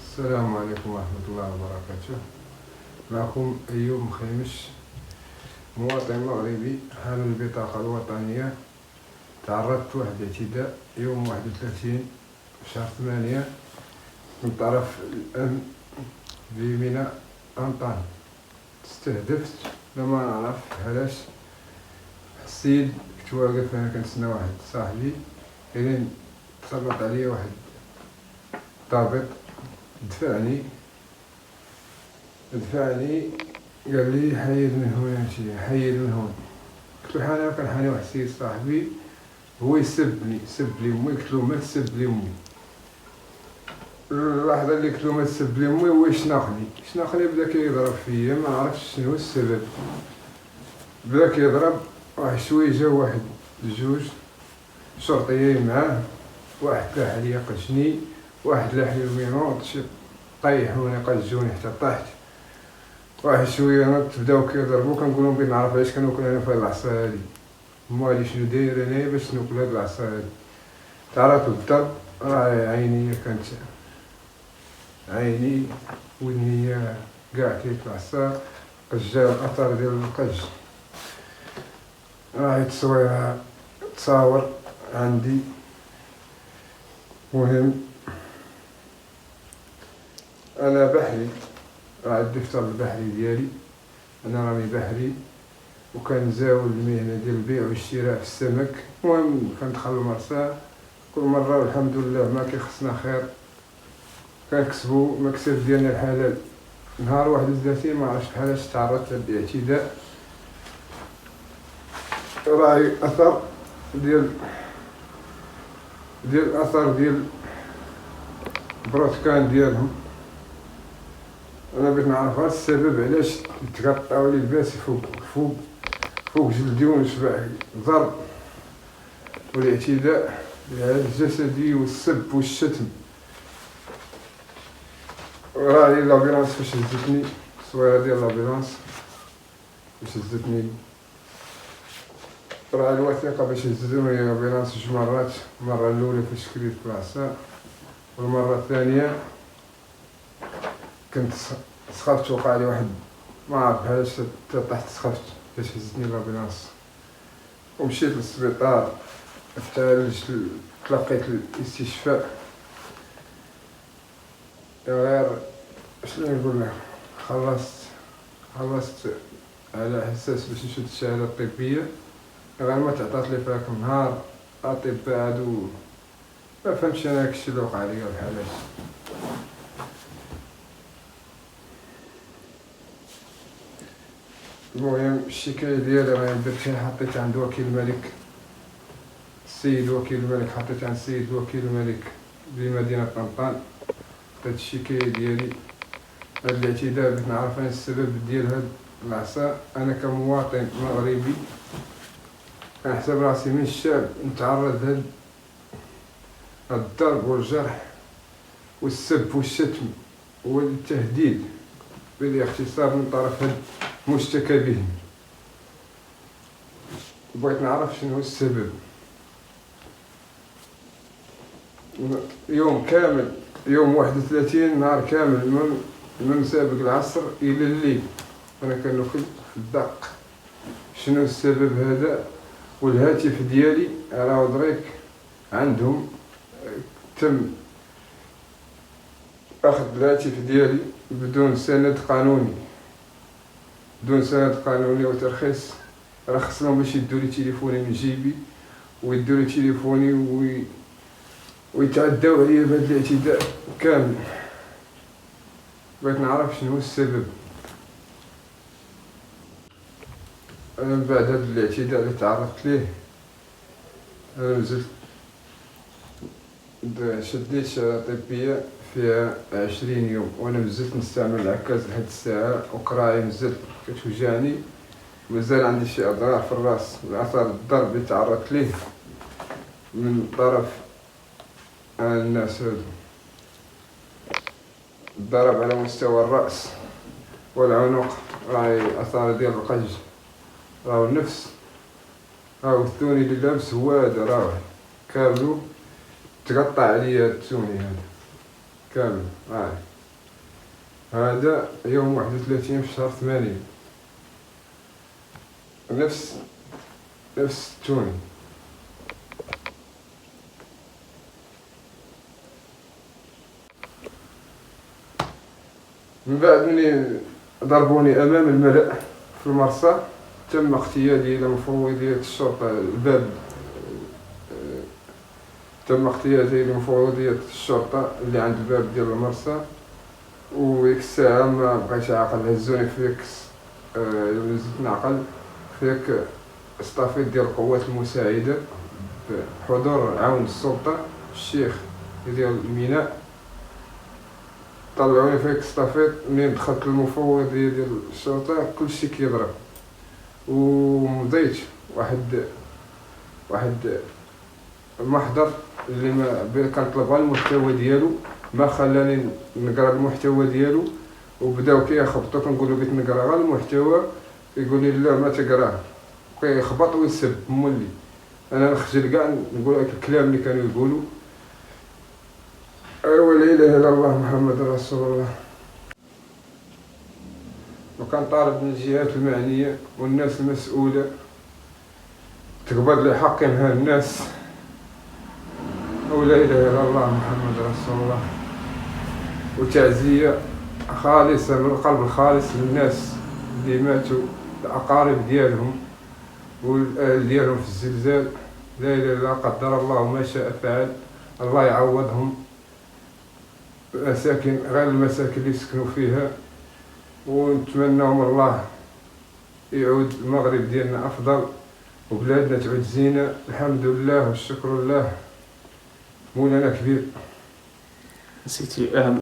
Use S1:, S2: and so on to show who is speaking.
S1: السلام عليكم ورحمة الله وبركاته. معكم أيوب مخيمش، مواطن مغربي حامل البطاقة الوطنية. تعرضت لواحد الاعتداء يوم 31 شهر 8 من طرف الأمن بميناء طنطان. استهدفت لما نعرف علاش. السيد كنت واقف أنا كنتسنى واحد صاحبي، كاين تسلط عليا واحد ضابط، دفعني قال لي حيد من هنا، حيد من هون. قلت له انا كنحاني واحد السيد صاحبي، هو يسبني، سب لي امي. قلت له ما تسب لي امي. اللحظه اللي قلت له ما تسب لي امي هو شناخني بدا كيضرب فيا، ما عرفتش شنو السبب. بدا كيضرب واحد شويه، جا واحد جوج شرطيين معاه، واحد لاح عليا قجني، واحد لاح لي المينوط طيحوني قجوني حتى طحت. واحد شويه نط بداو كيضربو، كنقول لهم بغيت نعرف علاش كنوكل انا في هاد العصا هادي، مالي شنو داير انايا باش نوكل هاد العصا هادي. تعرضت للضرب، راه عيني كانت عيني ودني كاع كيف العصا، جا الاثر ديال القج. راهي التصويره تصاور عندي. مهم انا بحري، راه الدفتر البحري ديالي، انا راني بحري وكنزاول المهنه ديال البيع والشراء في السمك. المهم كندخل المرسى كل مره والحمد لله ما كيخصنا خير، كنكسبو مكسب ديالنا الحلال. نهار 31 ما عرفتش بحالاش تعرضت للاعتداء، راهي اثر ديال بروتكان ديالهم. انا بغيت نعرف هاد السبب علاش تقطعوا لي لباسي فوق جلدي ونشبع ضرب والاعتداء الجسدي والسب والشتم. راهي لابيلانس فاش هزتني، التصويره ديال لابيلانس فاش هزتني، راه الوثيقه باش هزتوني لابيلانس جوج مرات. المره الاولى فاش كريت في العصا، والمره الثانيه كنت سخفت، وقع لي واحد ما عرف بحالاش طحت سخفت فاش هزتني لابيلانس. ومشيت للسبيطار تعالجت، تلقيت الاستشفاء. غير شنو نقول لك، خلصت على حساس باش نشد الشهاده الطبيه، غير ما تعطات لي فيك نهار الاطباء هادو ما فهمتش انا داكشي اللي وقع ليا بحالاش. المهم الشكايه ديالي راه درتها، حطيت عند وكيل الملك، السيد وكيل الملك، حطيت عند السيد وكيل الملك بمدينه طنطان. هاد الشكايه ديالي، هاد الاعتداء، بغيت نعرف انا السبب ديال هاد العصا. انا كمواطن مغربي كنحسب راسي من الشعب نتعرض لهاد الضرب والجرح والسب والشتم والتهديد بالاغتصاب من طرف هاد المشتكى بهم. بغيت نعرف شنو السبب. يوم كامل، يوم 31 نهار كامل من سابق العصر الى الليل انا كنوكل في الدق. شنو السبب هذا؟ والهاتف ديالي راه دريك عندهم، تم اخذ الهاتف ديالي بدون سند قانوني وترخيص. راه خصهم باش يدوا لي تليفوني من جيبي ويدوا لي تليفوني ويتعداو عليا بهذا الاعتداء كامل. بغيت نعرف شنو السبب. انا من بعد هذا الاعتداء اللي تعرضت ليه، انا نزلت شديت شهادة طبية فيها 20 يوم، وانا مازلت نستعمل العكاز لحد الساعة، وكراعي مازال كتوجعني، مازال عندي شي اضرار في الراس باثر الضرب اللي تعرضت ليه من طرف الناس هادو. الضرب على مستوى الراس والعنق، راهي اثار ديال القج، راهو النفس، راهو الثوني اللي لابس هو هذا، راهو كاملو تقطع عليا الثوني هذا كامل. هذا يوم 31 في شهر 80. نفس التوني. من بعد ملي ضربوني امام الملأ في المرصى، تم اغتيالي الى مفوضية الشرطة الباب. تم اغتيالي الى مفوضية الشرطة اللي عند الباب ديال المرصى، وديك الساعة ما بقيتش عاقل، هزوني فيك زدت نعقل فيك اصطفيت ديال القوات المساعدة بحضور عون السلطة الشيخ ديال الميناء. طلعوني فيك اصطفيت. منين دخلت المفوضية ديال الشرطة كلشي كيضرب، ومضيت واحد المحضر اللي ما كنطلب على المحتوى ديالو، ما خلاني نقرا المحتوى ديالو، وبداو كيخبطوا. كنقولوا بغيت نقرا غير المحتوى، يقول لي لا ما تقراه، كيخبط ويسب مولي. انا نخجل كاع نقول هذاك الكلام اللي كانوا يقولوا. ايوا لا اله الا الله محمد رسول الله. وكان طالب من الجهات المعنيه والناس المسؤوله تقبض لي حقي من هاد الناس، ولا اله الا الله محمد رسول الله. وتعزيه خالصه من القلب الخالص للناس اللي ماتوا، الاقارب ديالهم والاهل ديالهم في الزلزال. لا اله الا الله، قدر الله ما شاء فعل. الله يعوضهم مساكن غير المساكن اللي سكنوا فيها، ونتمناهم الله يعود المغرب ديالنا افضل، وبلادنا تعود زينه. الحمد لله والشكر لله، مولانا كبير.
S2: نسيتي اهم